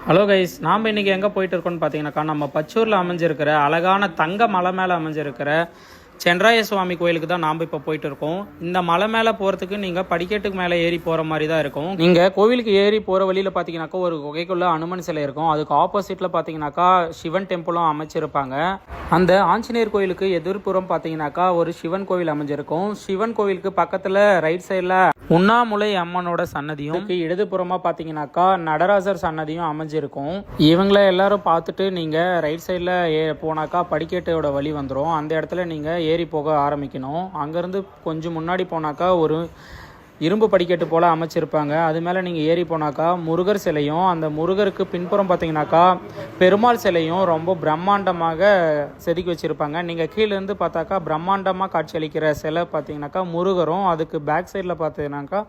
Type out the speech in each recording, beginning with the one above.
Hello guys, நாம் இன்றைக்கி எங்கே போயிட்டு இருக்கோம்னு பார்த்தீங்கன்னாக்கா, நம்ம பச்சூரில் அமைஞ்சிருக்கிற அழகான தங்க மலை மேலே அமைஞ்சிருக்கிற சென்றாய சுவாமி கோயிலுக்கு தான் நாம் இப்போ போயிட்டு இருக்கோம். இந்த மலை மேலே போகிறதுக்கு நீங்கள் படிக்கட்டுக்கு மேலே ஏறி போகிற மாதிரி தான் இருக்கும். நீங்கள் கோவிலுக்கு ஏறி போகிற வழியில் பார்த்தீங்கன்னாக்கா ஒரு குகைக்குள்ளே அனுமன் சிலை இருக்கும். அதுக்கு ஆப்போசிட்டில் பார்த்தீங்கன்னாக்கா சிவன் டெம்பிளும் அமைச்சிருப்பாங்க. அந்த ஆஞ்சநேயர் கோயிலுக்கு எதிர்ப்புறம் பார்த்தீங்கன்னாக்கா ஒரு சிவன் கோவில் அமைஞ்சிருக்கும். சிவன் கோவிலுக்கு பக்கத்தில் ரைட் சைடில் உண்ணாமுலை அம்மனோட சன்னதியும், இடதுபுறமா பார்த்தீங்கன்னாக்கா நடராஜர் சன்னதியும் அமைஞ்சிருக்கும். இவங்களை எல்லாரும் பார்த்துட்டு நீங்கள் ரைட் சைடில் போனாக்கா படிக்கட்டோட வழி வந்துடும். அந்த இடத்துல நீங்கள் ஏறி போக ஆரம்பிக்கணும். அங்கேருந்து கொஞ்சம் முன்னாடி போனாக்கா ஒரு இரும்பு படிக்கட்டு போல் அமைச்சிருப்பாங்க. அது மேலே நீங்கள் ஏறி போனாக்கா முருகர் சிலையும், அந்த முருகருக்கு பின்புறம் பார்த்தீங்கன்னாக்கா பெருமாள் சிலையும் ரொம்ப பிரம்மாண்டமாக செதுக்கி வச்சுருப்பாங்க. நீங்கள் கீழேருந்து பார்த்தாக்கா பிரம்மாண்டமாக காட்சியளிக்கிற சிலை பார்த்தீங்கன்னாக்கா முருகரும், அதுக்கு பேக் சைடில் பார்த்தீங்கன்னாக்கா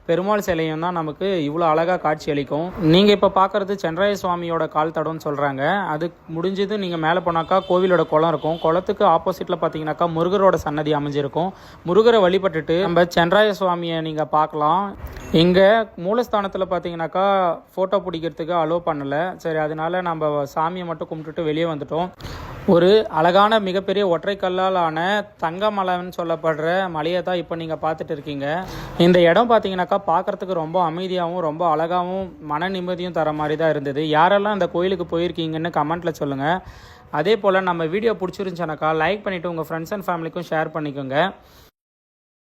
பெருமாள் சிலையும் தான் நமக்கு இவ்வளோ அழகாக காட்சி அளிக்கும். நீங்கள் இப்போ பார்க்குறது சென்றாய சுவாமியோட கால் தடம்னு சொல்கிறாங்க. அது முடிஞ்சது நீங்கள் மேலே போனாக்கா கோவிலோட குளம் இருக்கும். குளத்துக்கு ஆப்போசிட்டில் பார்த்தீங்கன்னாக்கா முருகரோட சன்னதி அமைஞ்சிருக்கும். முருகரை வழிபட்டுட்டு நம்ம சென்றாய சுவாமியை நீங்கள் பார்க்கலாம். இங்கே மூலஸ்தானத்தில் பார்த்தீங்கன்னாக்கா ஃபோட்டோ பிடிக்கிறதுக்கு அலோவ் பண்ணலை. சரி, அதனால நம்ம சாமியை மட்டும் கும்பிட்டுட்டு வெளியே வந்துட்டோம். ஒரு அழகான மிகப்பெரிய ஒற்றைக்கல்லால் ஆன தங்கமலைன்னு சொல்லப்படுற மலையை தான் இப்போ நீங்கள் பார்த்துட்டு இருக்கீங்க. இந்த இடம் பார்த்தீங்கன்னாக்கா பார்க்குறதுக்கு ரொம்ப அமைதியாகவும் ரொம்ப அழகாகவும் மன நிம்மதியும் தர மாதிரி தான் இருந்தது. யாரெல்லாம் இந்த கோயிலுக்கு போயிருக்கீங்கன்னு கமெண்ட்டில் சொல்லுங்கள். அதே போல் நம்ம வீடியோ பிடிச்சிருந்துச்சானாக்கா லைக் பண்ணிவிட்டு உங்கள் ஃப்ரெண்ட்ஸ் அண்ட் ஃபேமிலிக்கும் ஷேர் பண்ணிக்கோங்க.